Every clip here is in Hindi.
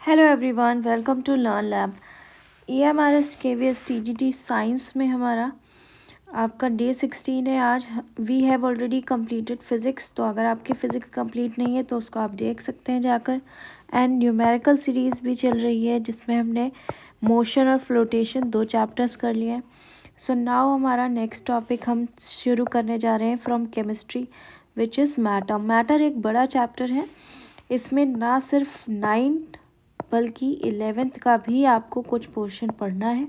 Hello everyone, welcome to learn lab. EMRS KVS TGT science में हमारा आपका डे 16 है आज। We have already completed physics, तो अगर आपकी फ़िज़िक्स कंप्लीट नहीं है तो उसको आप देख सकते हैं जाकर। एंड न्यूमेरिकल सीरीज़ भी चल रही है जिसमें हमने मोशन और फ्लोटेशन 2 चैप्टर्स कर लिए हैं। सो नाउ हमारा नेक्स्ट टॉपिक हम शुरू करने जा रहे हैं from chemistry, which is matter. Matter एक बड़ा चैप्टर है। इसमें ना सिर्फ 9th बल्कि 11th का भी आपको कुछ पोर्शन पढ़ना है।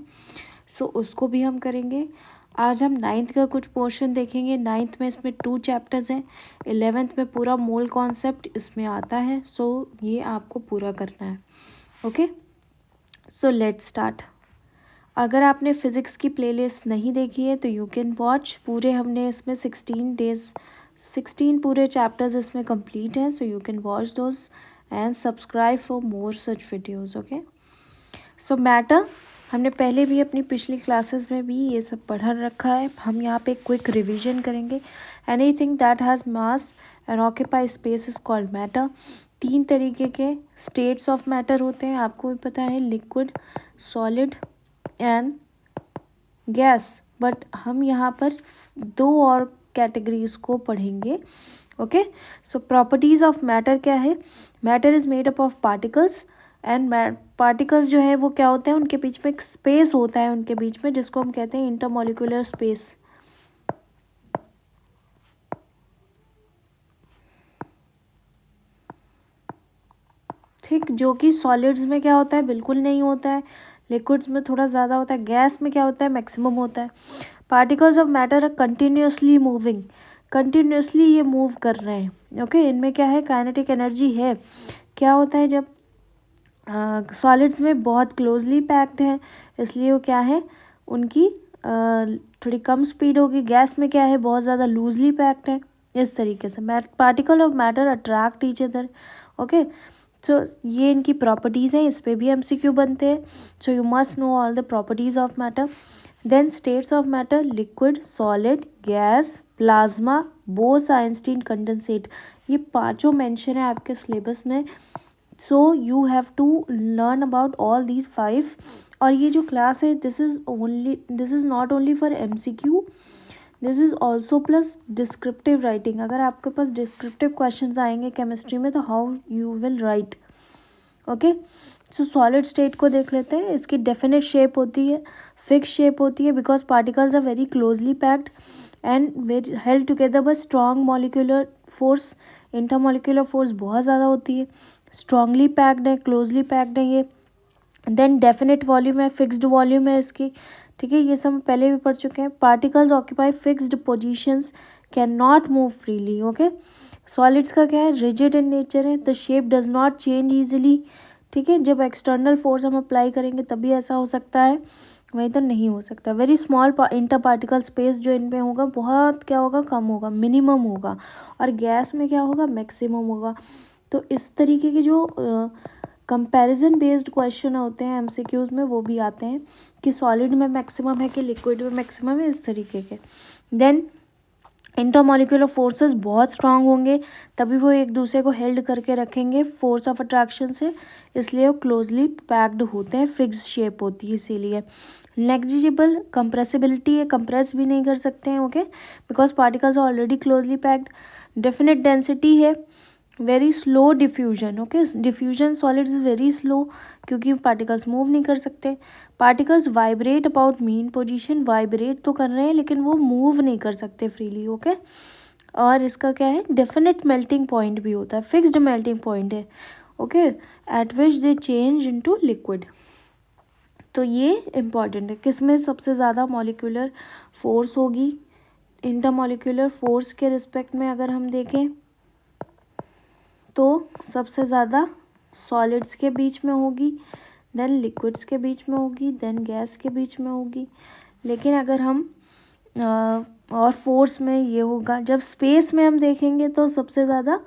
सो उसको भी हम करेंगे। आज हम 9th का कुछ पोर्शन देखेंगे। 9th में इसमें 2 चैप्टर्स हैं। 11th में पूरा मोल कॉन्सेप्ट इसमें आता है। सो ये आपको पूरा करना है। Okay, so let's start. अगर आपने फ़िज़िक्स की प्लेलिस्ट नहीं देखी है तो यू कैन वॉच। पूरे हमने इसमें 16 पूरे चैप्टर्स इसमें कंप्लीट हैं। So you can watch those and subscribe for more such videos. Okay, so matter हमने पहले भी अपनी पिछली क्लासेस में भी ये सब पढ़ा रखा है। हम यहाँ पे क्विक रिवीजन करेंगे। Anything that has mass and occupy space is called matter. 3 तरीके के स्टेट्स ऑफ मैटर होते हैं, आपको भी पता है, liquid, solid and gas. But हम यहाँ पर 2 और कैटेगरीज को पढ़ेंगे। Okay, so properties of matter क्या है? Matter is made up of particles and particles जो है वो क्या होते हैं, उनके बीच में एक स्पेस होता है उनके बीच में, जिसको हम कहते हैं इंटरमॉलिक्यूलर स्पेस। ठीक, जो कि सॉलिड्स में क्या होता है, बिल्कुल नहीं होता है। लिक्विड्स में थोड़ा ज़्यादा होता है। गैस में क्या होता है, मैक्सिमम होता है। Particles of matter are continuously moving. Continuously ये मूव कर रहे हैं। ओके, इनमें क्या है, काइनेटिक एनर्जी है। क्या होता है जब सॉलिड्स में बहुत क्लोजली पैक्ड है, इसलिए वो क्या है, उनकी थोड़ी कम स्पीड होगी। गैस में क्या है, बहुत ज़्यादा लूजली पैक्ड है। इस तरीके से particle of matter attract each other. Okay, so ये इनकी प्रॉपर्टीज़ हैं। इस पे भी MCQ बनते हैं। So you must know all the properties of matter. Then states of matter, liquid, solid, gas, plasma, Bose, Einstein, condensate. ये 5 मेंशन है आपके सिलेबस में। So you have to learn about all these 5। और ये जो क्लास है, this is not only for MCQ, this is also plus descriptive writing. अगर आपके पास डिस्क्रिप्टिव क्वेश्चंस आएंगे केमिस्ट्री में तो how you will right. Okay, so solid state को देख लेते हैं। इसकी डेफिनेट शेप होती है, फिक्स शेप होती है, because particles are very closely packed and very held together by strong molecular force. Intermolecular force बहुत ज़्यादा होती है। स्ट्रांगली पैक्ड है, क्लोजली पैक्ड है ये। देन डेफिनेट वॉल्यूम है, फिक्स्ड वॉल्यूम है इसकी। ठीक है, ये सब हम पहले भी पढ़ चुके हैं। Particles occupy fixed positions, can not move freely. Okay, solids का क्या है, रिजिड इन नेचर है, the shape does not change easily. ठीक है, जब एक्सटर्नल फोर्स हम अप्लाई करेंगे तभी ऐसा हो सकता है, वहीं तो नहीं हो सकता। Very small inter particle space जो इनमें होगा, बहुत क्या होगा, कम होगा, मिनिमम होगा। और गैस में क्या होगा, मैक्सिमम होगा। तो इस तरीके के जो कंपैरिजन बेस्ड क्वेश्चन होते हैं MCQs में, वो भी आते हैं कि सॉलिड में मैक्सिमम है कि लिक्विड में मैक्सिमम है, इस तरीके के। देन इंटरमॉलिक्यूलर फोर्सेस बहुत स्ट्रांग होंगे, तभी वो एक दूसरे को हेल्ड करके रखेंगे फोर्स ऑफ अट्रैक्शन से, इसलिए वो क्लोजली पैक्ड होते हैं, फिक्स शेप होती है इसीलिए। नेग्लिजिबल कंप्रेसिबिलिटी है, कंप्रेस भी नहीं कर सकते हैं। Okay, because particles already closely packed. Definite density है, very slow diffusion. Okay, diffusion solids is very slow क्योंकि पार्टिकल्स मूव नहीं कर सकते। Particles vibrate about mean position, vibrate तो कर रहे हैं लेकिन वो मूव नहीं कर सकते फ्रीली। ओके, और इसका क्या है, डेफिनेट मेल्टिंग पॉइंट भी होता है, फिक्स्ड मेल्टिंग पॉइंट है। ओके, एट विच दे चेंज इनटू लिक्विड। तो ये इम्पॉर्टेंट है। किसमें सबसे ज़्यादा मॉलिक्यूलर फोर्स होगी, इंटरमॉलिक्यूलर फोर्स के रिस्पेक्ट में अगर हम देखें तो सबसे ज़्यादा सॉलिड्स के बीच में होगी, देन लिक्विड्स के बीच में होगी, देन गैस के बीच में होगी। लेकिन अगर हम और फोर्स में ये होगा, जब स्पेस में हम देखेंगे तो सबसे ज़्यादा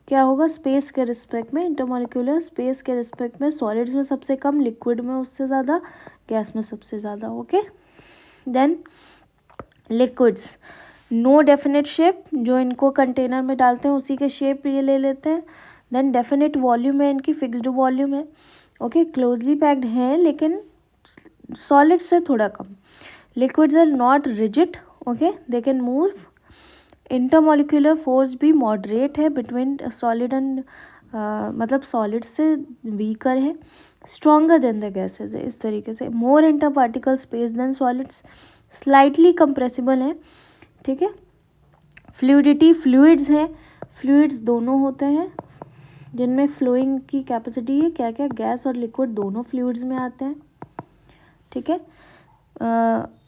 क्या होगा, स्पेस के रिस्पेक्ट में, इंटरमॉलिक्यूलर स्पेस के रिस्पेक्ट में सॉलिड्स में सबसे कम, लिक्विड में उससे ज़्यादा, गैस में सबसे ज़्यादा। Okay, then liquids, no definite shape, जो इनको कंटेनर में डालते हैं उसी के शेप ये ले लेते हैं। देन डेफिनेट वॉल्यूम है, इनकी फिक्स्ड वॉल्यूम है। ओके, क्लोजली पैक्ड हैं लेकिन सॉलिड से थोड़ा कम. Liquids are not rigid. Okay, they can move. Intermolecular force भी मॉडरेट है बिटवीन सॉलिड एंड मतलब सॉलिड से वीकर है. स्ट्रॉन्गर देन द गैसेज है इस तरीके से. More inter particle space than solids. Slightly compressible है. ठीक है. फ्लूइडिटी, फ्लूइड्स हैं. फ्लूइड्स दोनों होते हैं जिनमें फ्लोइंग की कैपेसिटी है. क्या क्या, गैस और लिक्विड दोनों फ्लूइड्स में आते हैं. ठीक है.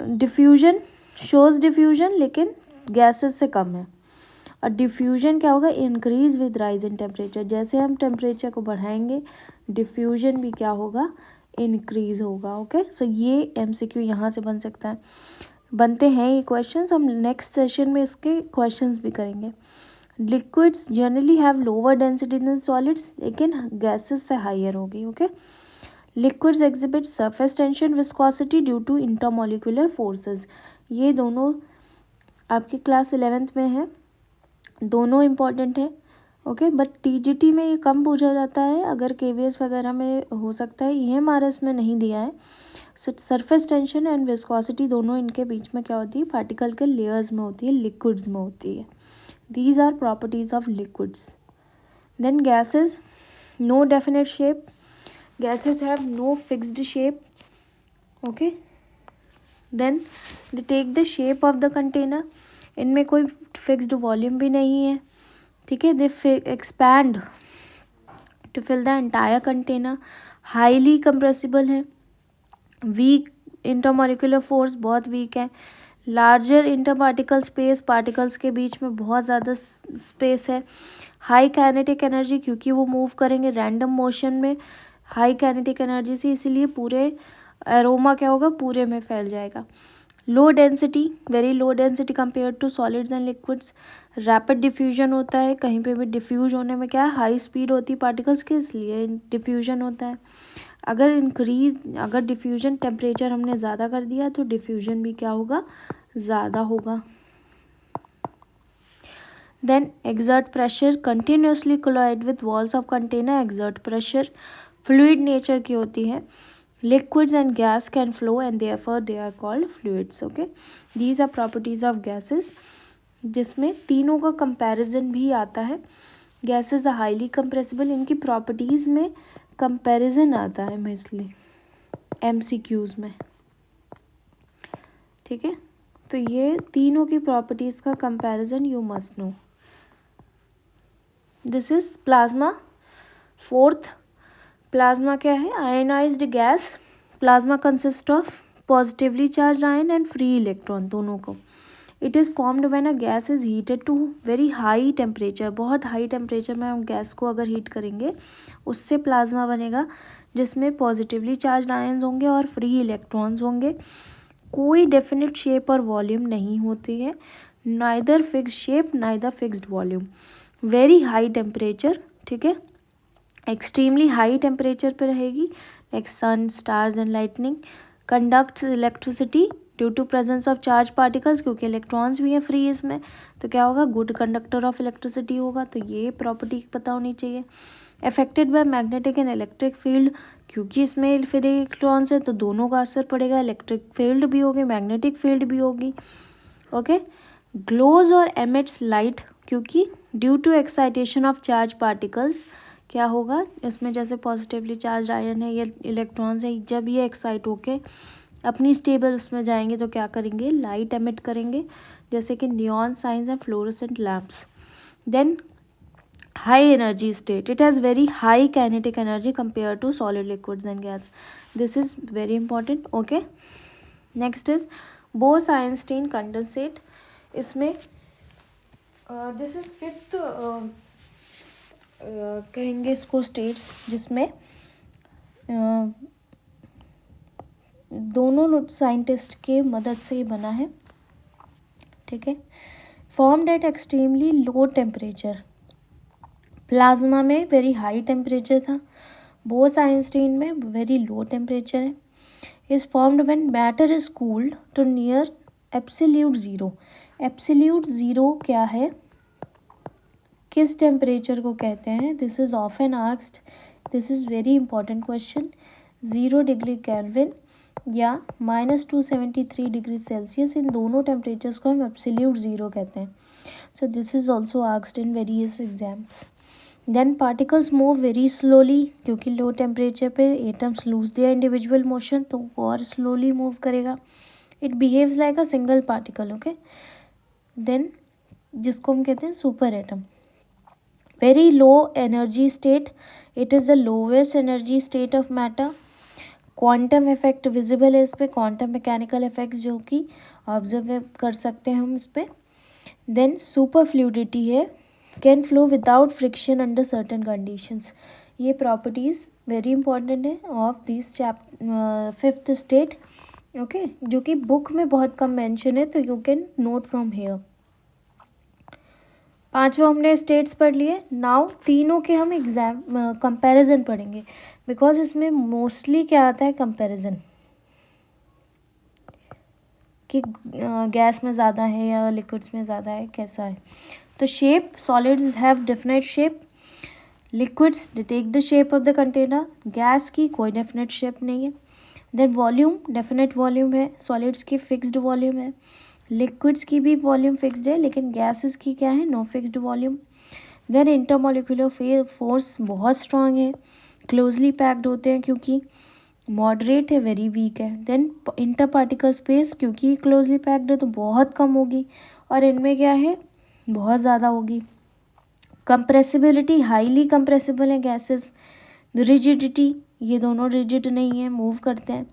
डिफ्यूजन शोज डिफ्यूजन लेकिन गैसेस से कम है. और डिफ्यूजन क्या होगा, increase with rise in temperature. जैसे हम टेम्परेचर को बढ़ाएंगे डिफ्यूजन भी क्या होगा, इंक्रीज होगा. ओके, सो ये एमसीक्यू यहाँ से बन सकता है, बनते हैं ये क्वेश्चंस. हम नेक्स्ट सेशन में इसके क्वेश्चंस भी करेंगे. Liquids generally have lower density than solids लेकिन गैसेस से हायर होगी. Okay. Liquids exhibit surface tension viscosity due to intermolecular forces. ये दोनों आपकी क्लास 11th में है, दोनों इम्पॉर्टेंट है. ओके, बट टीजीटी में ये कम पूछा जाता है, अगर केवीएस वगैरह में हो सकता है. ईएमआरएस में नहीं दिया है. सरफेस टेंशन एंड विस्कोसिटी दोनों इनके बीच में क्या होती है, पार्टिकल के लेयर्स में होती है, लिक्विड्स में होती है. These are properties of liquids. Then gases, no definite shape. Gases have no fixed shape. Okay. Then they take the shape of the container. इनमें कोई फिक्स्ड वॉल्यूम भी नहीं है. ठीक है. They expand to fill the entire container. Highly compressible है. वीक इंटरमोलिकुलर फोर्स, बहुत वीक है. Larger inter particle space, particles के बीच में बहुत ज़्यादा स्पेस है. हाई काइनेटिक एनर्जी, क्योंकि वो मूव करेंगे रैंडम मोशन में, हाई काइनेटिक एनर्जी से, इसीलिए पूरे एरोमा क्या होगा, पूरे में फैल जाएगा. Low density, very low density compare to solids and liquids. Rapid diffusion होता है, कहीं पे भी डिफ्यूज होने में क्या है, हाई स्पीड होती है पार्टिकल्स की, इसलिए डिफ्यूजन होता है. अगर डिफ्यूजन टेम्परेचर हमने ज़्यादा कर दिया तो डिफ्यूजन भी क्या होगा, ज़्यादा होगा. Then exert pressure, continuously collide with walls of container. Exert pressure fluid nature की होती है. Liquids and gas can flow and therefore they are called fluids. Okay, these are properties of gases, जिसमें तीनों का कंपैरिजन भी आता है. गैसेस आर हाईली कंप्रेसिबल, इनकी प्रॉपर्टीज़ में कंपैरिजन आता है मोस्टली एमसीक्यूज में. ठीक है. तो ये तीनों की प्रॉपर्टीज़ का comparison you must know. This is plasma. Fourth, plasma क्या है, ionised gas. Plasma consist of positively charge ion and free electron, दोनों को. It is formed when a gas is heated to very high temperature. बहुत हाई टेम्परेचर में हम गैस को अगर हीट करेंगे उससे प्लाज्मा बनेगा, जिसमें पॉजिटिवली चार्ज आयन्स होंगे और फ्री इलेक्ट्रॉन्स होंगे. कोई डेफिनेट शेप और वॉल्यूम नहीं होती है, neither fixed shape neither fixed volume. Very high temperature. ठीक है. एक्सट्रीमली हाई टेम्परेचर पे रहेगी, like sun, stars and lightning. Conducts electricity due to presence of charge particles, क्योंकि इलेक्ट्रॉन्स भी हैं फ्री इसमें, तो क्या होगा, गुड कंडक्टर ऑफ इलेक्ट्रिसिटी होगा. तो ये प्रॉपर्टी पता होनी चाहिए. Affected by magnetic and electric field, क्योंकि इसमें फिर इलेक्ट्रॉन्स है तो दोनों का असर पड़ेगा, इलेक्ट्रिक फील्ड भी होगी मैग्नेटिक फील्ड भी होगी. ओके. ग्लोज और एमिट्स लाइट, क्योंकि due to excitation of charge particles क्या होगा, इसमें जैसे पॉजिटिवली चार्ज आयन है, ये इलेक्ट्रॉन्स है, जब ये एक्साइट होके अपनी स्टेबल उसमें जाएंगे तो क्या करेंगे, लाइट एमिट करेंगे, जैसे कि neon signs and fluorescent lamps. Then high energy state, it has very high kinetic energy compare to solid, liquids and gas. This is very important. Okay. Next is Bose Einstein condensate. इसमें दिस इज फिफ्थ कहेंगे इसको स्टेट्स, जिसमें दोनों साइंटिस्ट के मदद से बना है. ठीक है. Formed at extremely low temperature. Plasma में वेरी हाई टेम्परेचर था, बोस-आइंस्टीन में वेरी लो टेम्परेचर है. Is formed when matter is cooled to near absolute zero. Absolute zero क्या है, किस टेम्परेचर को कहते हैं, this is often asked this is very important question. 0 degree kelvin या -273 डिग्री सेल्सियस, इन दोनों टेम्परेचर्स को हम एब्सोल्यूट ज़ीरो कहते हैं। So this is also asked in various exams. Then particles move very slowly, क्योंकि लो टेम्परेचर पे atoms lose their individual motion, तो वो और स्लोली मूव करेगा। It behaves like a single particle, okay. Then जिसको हम कहते हैं super atom. Very low energy state, it is the lowest energy state of matter. Quantum effect visible है इस पर, क्वांटम मैकेनिकल इफेक्ट्स जो कि ऑब्जर्व कर सकते हैं हम इस पर। देन सुपर फ्लूइडिटी है, can flow without friction under certain conditions. ये प्रॉपर्टीज़ वेरी इंपॉर्टेंट है of this fifth state, okay, जो कि बुक में बहुत कम मेंशन है, तो you can note from here. पांचों हमने स्टेट्स पढ़ लिए। नाउ तीनों के हम एग्जाम कंपैरिजन पढ़ेंगे, बिकॉज इसमें मोस्टली क्या आता है, कंपैरिजन, कि गैस में ज़्यादा है या लिक्विड्स में ज़्यादा है, कैसा है। तो shape, solids have definite shape, liquids they take the shape of the container, gas की कोई डेफिनेट शेप नहीं है। देन वॉल्यूम, डेफिनेट वॉल्यूम है, सॉलिड्स की फिक्स्ड वॉल्यूम है, लिक्विड्स की भी वॉल्यूम फिक्स्ड है, लेकिन गैसेस की क्या है, no fixed volume. Then intermolecular force बहुत स्ट्रांग है, क्लोजली पैक्ड होते हैं क्योंकि, मॉडरेट है, वेरी वीक है। देन इंटर पार्टिकल स्पेस, क्योंकि क्लोजली पैक्ड है तो बहुत कम होगी, और इनमें क्या है, बहुत ज़्यादा होगी। कंप्रेसिबिलिटी, हाईली कंप्रेसिबल है गैसेस। रिजिडिटी, ये दोनों रिजिड नहीं है, मूव करते हैं।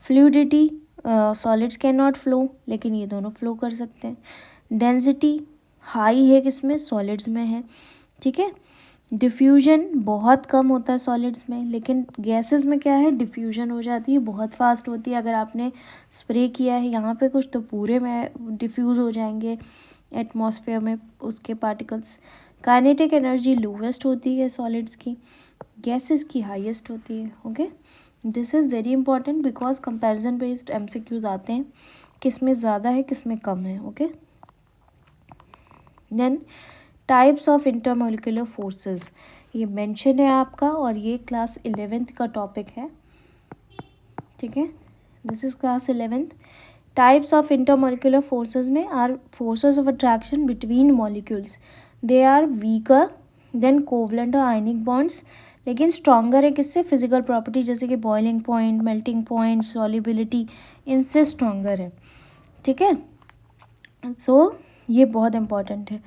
Fluidity, solids can not flow, लेकिन ये दोनों फ्लो कर सकते हैं। डेंसिटी हाई है किसमें, सॉलिड्स में है, ठीक है। डिफ्यूजन बहुत कम होता है सॉलिड्स में, लेकिन गैसेस में क्या है, डिफ्यूजन हो जाती है, बहुत फास्ट होती है। अगर आपने स्प्रे किया है यहाँ पे कुछ, तो पूरे में डिफ्यूज़ हो जाएंगे एटमॉस्फेयर में उसके पार्टिकल्स। काइनेटिक एनर्जी लोवेस्ट होती है सॉलिड्स की, गैसेस की हाईएस्ट होती है, okay. This is very important because comparison based MCQs आते हैं, किस में ज़्यादा है किस में कम है, okay. Then types of intermolecular forces, ये मेंशन है आपका, और ये क्लास 11th का टॉपिक है, ठीक है। This is class 11th। Types of intermolecular forces में are forces of attraction between molecules, they are weaker than covalent और आयनिक बॉन्ड्स, लेकिन स्ट्रॉन्गर है किससे, फिजिकल प्रॉपर्टी, जैसे कि boiling point, melting point, solubility, इनसे स्ट्रॉन्गर है, ठीक है। सो ये बहुत इंपॉर्टेंट है।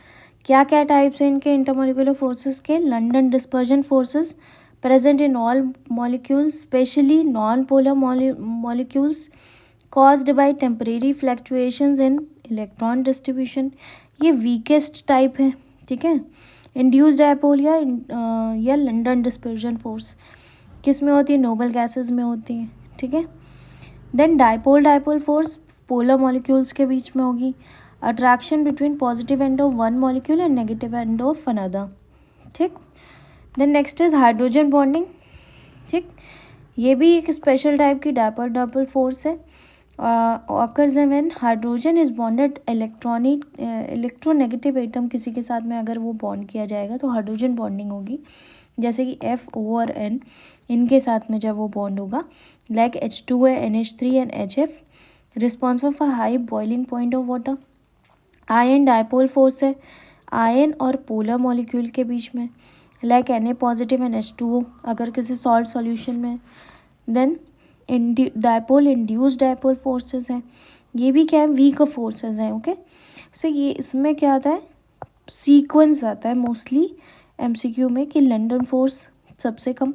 क्या क्या टाइप्स हैं इनके इंटरमोलिकुलर फोर्सेस के, London dispersion forces present in all molecules, specially non polar molecules, caused by temporary fluctuations in electron distribution, ये वीकेस्ट टाइप है, ठीक है। इंड्यूस्ड डायपोल या लंडन डिस्पर्जन फोर्स किस में होती है, नोबल गैसेस में होती है, ठीक है। Then dipole force polar molecules के बीच में होगी, attraction between positive end of one molecule and negative end of another, ठीक। Then next is hydrogen bonding, ठीक, ये भी एक स्पेशल टाइप की डायपोल फोर्स है। occurs when hydrogen is bonded electronegative atom किसी के साथ में अगर वो बॉन्ड किया जाएगा तो हाइड्रोजन बॉन्डिंग होगी, जैसे कि F O और N, इनके साथ में जब वो बॉन्ड होगा, लाइक H2 है, NH3 and HF, responsible for high boiling point of water. Ion dipole force है, आयन और पोलर मॉलिक्यूल के बीच में, like Na positive and H2O अगर किसी सॉल्ट सॉल्यूशन में। Then dipole induced dipole forces हैं, ये भी क्या है, वीक फोर्सेस हैं, ओके। सो ये इसमें क्या आता है, सीक्वेंस आता है मोस्टली एमसीक्यू में, कि लंडन फोर्स सबसे कम,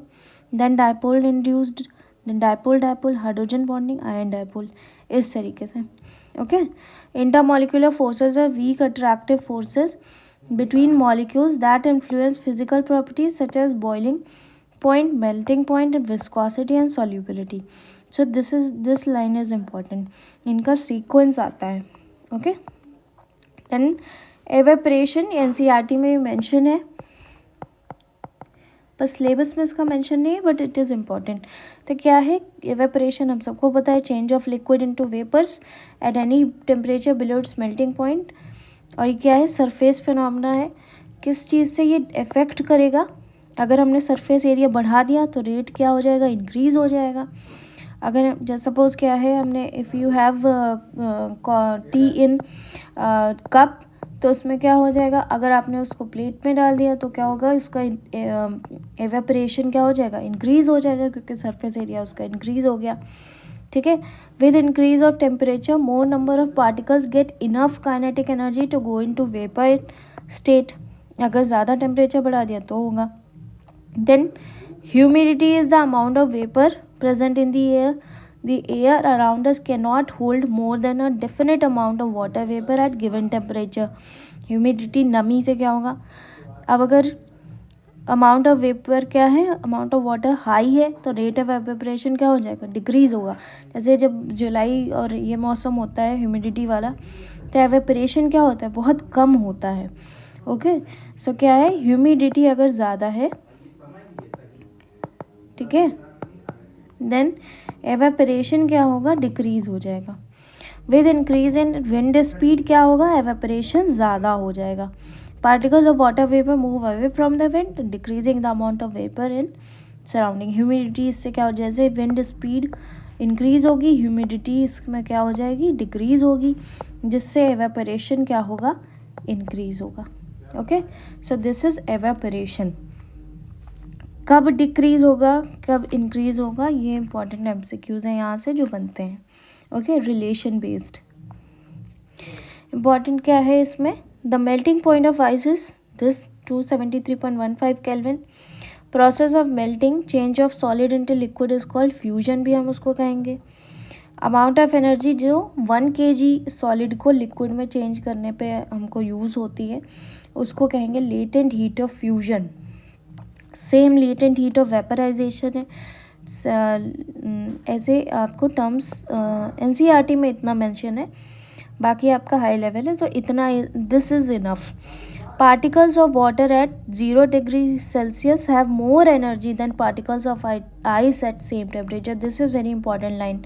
then dipole induced, then dipole hydrogen bonding, ion dipole, इस तरीके से, ओके। इंटरमॉलिक्यूलर फोर्सेस है weak attractive forces between molecules that influence physical properties such as boiling point, melting point, and viscosity and solubility. So this line is important. इनका sequence आता है, okay. Then evaporation NCERT में mention है, पर सिलेबस में इसका मेंशन नहीं है, बट इट इज़ इम्पॉर्टेंट। तो क्या है एवेपोरेशन, हम सबको पता है, change of liquid into vapours at any temperature below its melting point. और ये क्या है, सरफेस फिनोमेना है, किस चीज़ से ये इफेक्ट करेगा, अगर हमने सरफेस एरिया बढ़ा दिया तो रेट क्या हो जाएगा, इंक्रीज़ हो जाएगा। अगर जैसे सपोज़ क्या है, हमने if you have T in cup, तो उसमें क्या हो जाएगा, अगर आपने उसको प्लेट में डाल दिया तो क्या होगा, इसका एवेपरेशन क्या हो जाएगा, इंक्रीज़ हो जाएगा, क्योंकि सरफेस एरिया उसका इंक्रीज़ हो गया। ठीक है, with increase of temperature more number of particles get enough kinetic energy to go into vapour state. अगर ज़्यादा टेम्परेचर बढ़ा दिया तो होगा। Then humidity is the amount of vapour present in the air. The air around us cannot hold more than a definite amount of water vapor at given temperature. Humidity नमी से क्या होगा, अब अगर अमाउंट ऑफ वेपर क्या है, अमाउंट ऑफ वाटर हाई है तो रेट ऑफ एवेपोरेशन क्या हो जाएगा, डिक्रीज़ होगा। जैसे जब जुलाई और ये मौसम होता है ह्यूमिडिटी वाला, तो एवेपोरेशन क्या होता है, बहुत कम होता है। ओके, सो क्या है, ह्यूमिडिटी अगर ज़्यादा है, ठीक है, देन एवेपोरेशन क्या होगा, डिक्रीज़ हो जाएगा। With increase in wind speed क्या होगा, एवेपोरेशन ज़्यादा हो जाएगा। Particles of water vapour move away from the wind, decreasing the amount of vapour in surrounding. Humidity इससे क्या हो, जैसे विंड स्पीड इंक्रीज होगी, ह्यूमिडिटी इसमें क्या हो जाएगी, डिक्रीज होगी, जिससे एवेपोरेशन क्या होगा, इंक्रीज होगा। Okay, so this is evaporation. कब डिक्रीज होगा, कब इंक्रीज होगा, ये इंपॉर्टेंट एमसीक्यूज हैं यहाँ से जो बनते हैं। ओके, रिलेशन बेस्ड इंपॉर्टेंट क्या है इसमें, the melting point of ice is this 273.15 kelvin. Process of melting change of solid into liquid is called fusion, भी हम उसको कहेंगे। अमाउंट ऑफ एनर्जी जो 1 kg सॉलिड को लिक्विड में चेंज करने पे हमको यूज़ होती है, उसको कहेंगे latent heat of fusion. Same latent heat of vaporisation है। ऐसे आपको टर्म्स एनसीईआरटी में इतना मेंशन है, बाकी आपका हाई लेवल है तो इतना, this is enough. Particles of water at 0 degree Celsius have more energy than particles of ice at same temperature. This is very important line.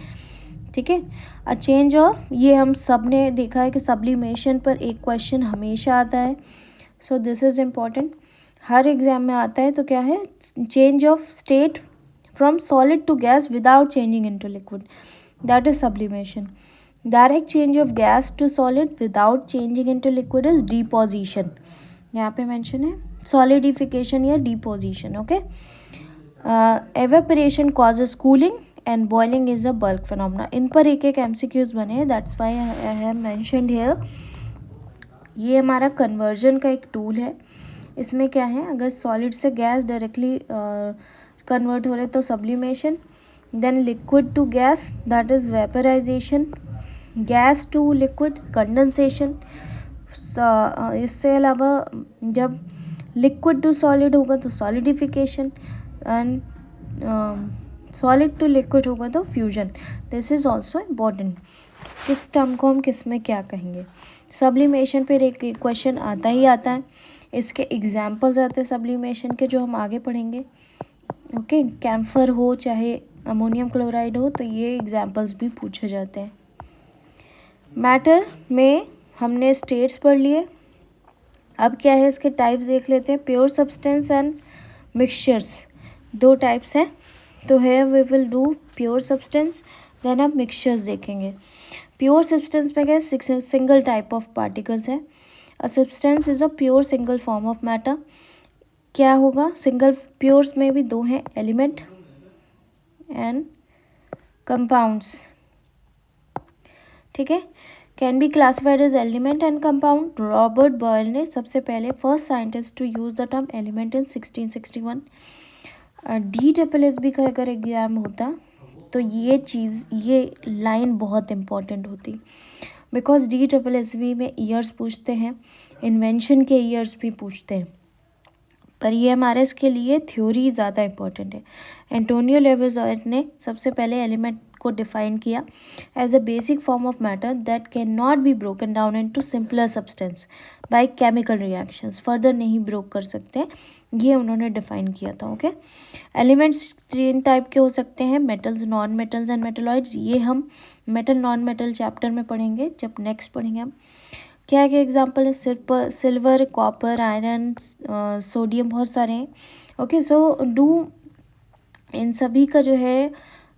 ठीक है, अ चेंज ऑफ, ये हम सब ने देखा है कि सब्लिमेशन पर एक क्वेश्चन हमेशा आता है, सो दिस इज़ इम्पॉर्टेंट, हर एग्जाम में आता है। तो क्या है, change of state from solid to gas without changing into liquid, that is sublimation. Direct change of gas to solid without changing into liquid is deposition. यहाँ पे मेंशन है सॉलिडिफिकेशन या deposition. Okay, evaporation causes cooling and boiling is a bulk phenomena. इन पर एक एक एमसीक्यूज बने हैं, that's why I have mentioned here. ये हमारा कन्वर्जन का एक टूल है। इसमें क्या है, अगर सॉलिड से गैस डायरेक्टली कन्वर्ट हो रहे तो sublimation, then liquid to gas that is vaporization, gas to liquid condensation. इससे अलावा जब लिक्विड टू सॉलिड होगा तो solidification, and solid to liquid होगा तो fusion. This is also important, किस टर्म को हम किस में क्या कहेंगे। सब्लिमेशन पर एक क्वेश्चन आता ही आता है, इसके एग्जाम्पल्स आते हैं सब्लिमेशन के जो हम आगे पढ़ेंगे। ओके, कैम्फर हो चाहे अमोनियम क्लोराइड हो, तो ये एग्जाम्पल्स भी पूछे जाते हैं। मैटर में हमने स्टेट्स पढ़ लिए, अब क्या है इसके टाइप्स देख लेते हैं। प्योर सब्सटेंस एंड मिक्सचर्स, दो टाइप्स हैं, तो है we will do pure substance, then आप मिक्सचर्स देखेंगे। प्योर सब्सटेंस में क्या, सिंगल टाइप ऑफ पार्टिकल्स है। A substance is a pure single form of matter. क्या होगा, सिंगल प्योर्स में भी दो हैं, एलिमेंट एंड कंपाउंड्स। ठीक है, can be classified as element and compound. Robert Boyle ने सबसे पहले first scientist to use the term element in 1661। DSSB का अगर एग्जाम होता तो ये चीज़, ये लाइन बहुत इम्पॉर्टेंट होती, बिकॉज DSSB में ईयर्स पूछते हैं, इन्वेंशन के ईयर्स भी पूछते हैं, पर ये हमारे इसके लिए थ्योरी ज़्यादा इम्पोर्टेंट है। एंटोनियो लेविज़ोइर ने सबसे पहले एलिमेंट को डिफाइन किया as a basic form of matter that can not be broken down into simpler substance by chemical reactions, further नहीं ब्रोक कर सकते, ये उन्होंने डिफाइन किया था। ओके, एलिमेंट्स 3 टाइप के हो सकते हैं, metals, non metals and metalloids. ये हम मेटल नॉन मेटल चैप्टर में पढ़ेंगे, जब नेक्स्ट पढ़ेंगे हम। क्या क्या एग्जाम्पल है, सिल्वर, कॉपर, आयरन, सोडियम, बहुत सारे हैं। ओके, सो डू इन सभी का जो है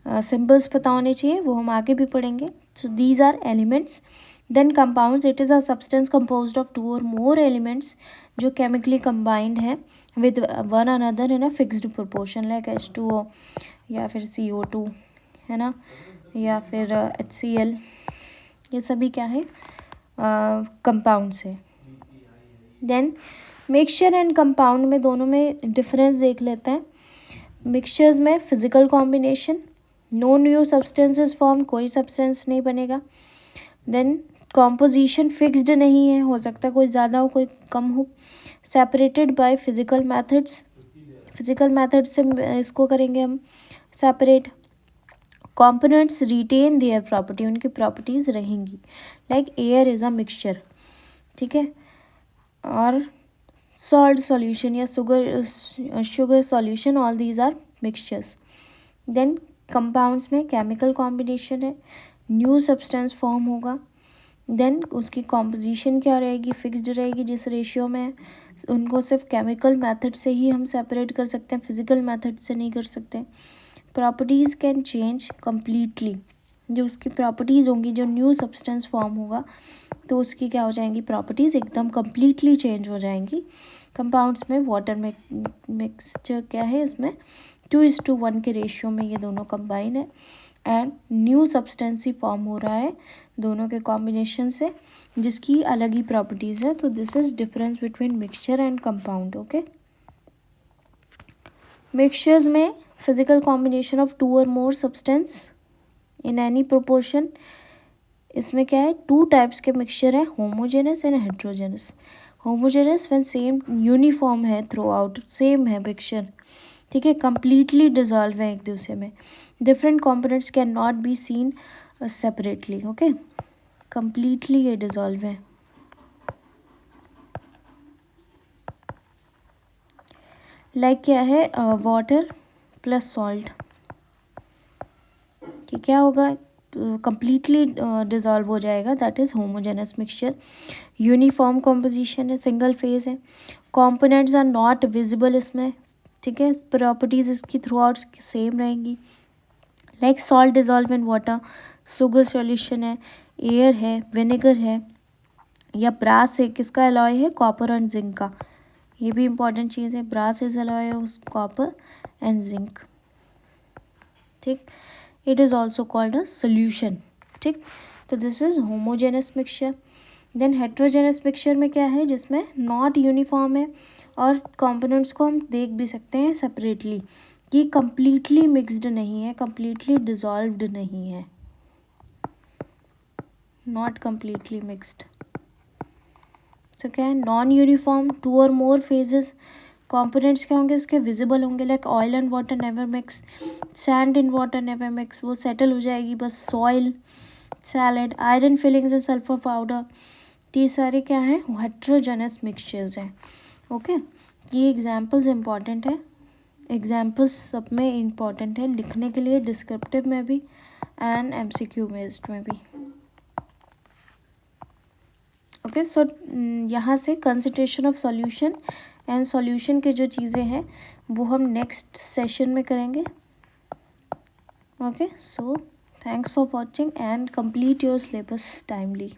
सिंबल्स पता होने चाहिए, वो हम आगे भी पढ़ेंगे. So these are elements. Then compounds, it is a substance composed of 2 और मोर एलिमेंट्स जो केमिकली कंबाइंड है with one another in a fixed proportion, like H2O या फिर CO2, है ना, या फिर HCl. ये सभी क्या है, कंपाउंड्स है. देन मिक्सचर एंड कंपाउंड में दोनों में डिफरेंस देख लेते हैं. मिक्सचर्स में physical combination, no new substances form, कोई सब्सटेंस नहीं बनेगा. देन कॉम्पोजिशन फिक्स्ड नहीं है, हो सकता है कोई ज़्यादा हो कोई कम हो. Separated by physical methods, physical method से इसको करेंगे हम separate. Components retain their property, उनकी प्रॉपर्टीज़ रहेंगी, like air is a mixture. ठीक है. और सॉल्ट सॉल्यूशन या sugar solution, all these are mixtures. Then compounds में केमिकल कॉम्बिनेशन है, न्यू सब्सटेंस फॉर्म होगा. देन उसकी कॉम्पोजिशन क्या रहेगी, फिक्स्ड रहेगी जिस रेशियो में है. उनको सिर्फ केमिकल मेथड से ही हम सेपरेट कर सकते हैं, फिजिकल मेथड से नहीं कर सकते. प्रॉपर्टीज़ कैन चेंज कम्प्लीटली, जो उसकी प्रॉपर्टीज़ होंगी, जो न्यू सब्सटेंस फॉर्म होगा तो उसकी क्या हो जाएंगी, प्रॉपर्टीज़ एकदम कम्प्लीटली चेंज हो जाएंगी. कंपाउंड्स में वाटर मिक्सचर क्या है, इसमें 2:1 के रेशियो में ये दोनों कंबाइन है and new substance he form हो रहा है दोनों के कॉम्बिनेशन से, जिसकी अलग ही प्रॉपर्टीज़ है. तो this is difference between mixture and compound. Okay, mixtures में फिजिकल कॉम्बिनेशन ऑफ 2 और more substance in any proportion. इसमें क्या है, 2 टाइप्स के मिक्सचर है, homogeneous and heterogeneous. Homogeneous when same uniform है थ्रू आउट, सेम है मिक्सचर. ठीक है, कम्प्लीटली डिजॉल्व है एक दूसरे में. Different components can not be seen separately. Okay, completely ये डिजॉल्व है. लाइक क्या है, वाटर प्लस सॉल्ट, कि क्या होगा, कम्प्लीटली डिजॉल्व हो जाएगा, that is homogenous mixture. Uniform composition है, सिंगल फेज है. कॉम्पोनेंट्स आर नॉट विजिबल इसमें. ठीक है, प्रॉपर्टीज़ इसकी थ्रू आउट सेम रहेंगी, like salt dissolve in water, sugar solution है, एयर है, विनेगर है, या ब्रास है, किसका अलॉय है, कॉपर एंड जिंक का. ये भी इंपॉर्टेंट चीज़ है, brass is alloy of copper and zinc. ठीक, it is also called a solution. ठीक, तो this is homogenous mixture. Then heterogenous mixture में क्या है, जिसमें नॉट यूनिफॉर्म है और कंपोनेंट्स को हम देख भी सकते हैं सेपरेटली, कि कम्प्लीटली मिक्स्ड नहीं है, कम्प्लीटली डिजॉल्व्ड नहीं है, नॉट कम्प्लीटली मिक्स्ड. तो क्या है, नॉन यूनिफॉर्म, 2 और मोर फेजेस. कंपोनेंट्स क्या होंगे इसके, विजिबल होंगे, like oil and water never mix, sand in water never mix, वो सेटल हो जाएगी बस. Soil, salad, iron filings and sulphur powder, ये सारे क्या हैं, हेट्रोजेनस मिक्सचर्स हैं. ओके, ये एग्जांपल्स इंपॉर्टेंट है, एग्जांपल्स सब में इंपॉर्टेंट है लिखने के लिए, डिस्क्रिप्टिव में भी एंड MCQ बेस्ड में भी. ओके, सो यहाँ से concentration of solution and solution के जो चीज़ें हैं वो हम नेक्स्ट सेशन में करेंगे. Okay, so thanks for watching and complete your syllabus timely.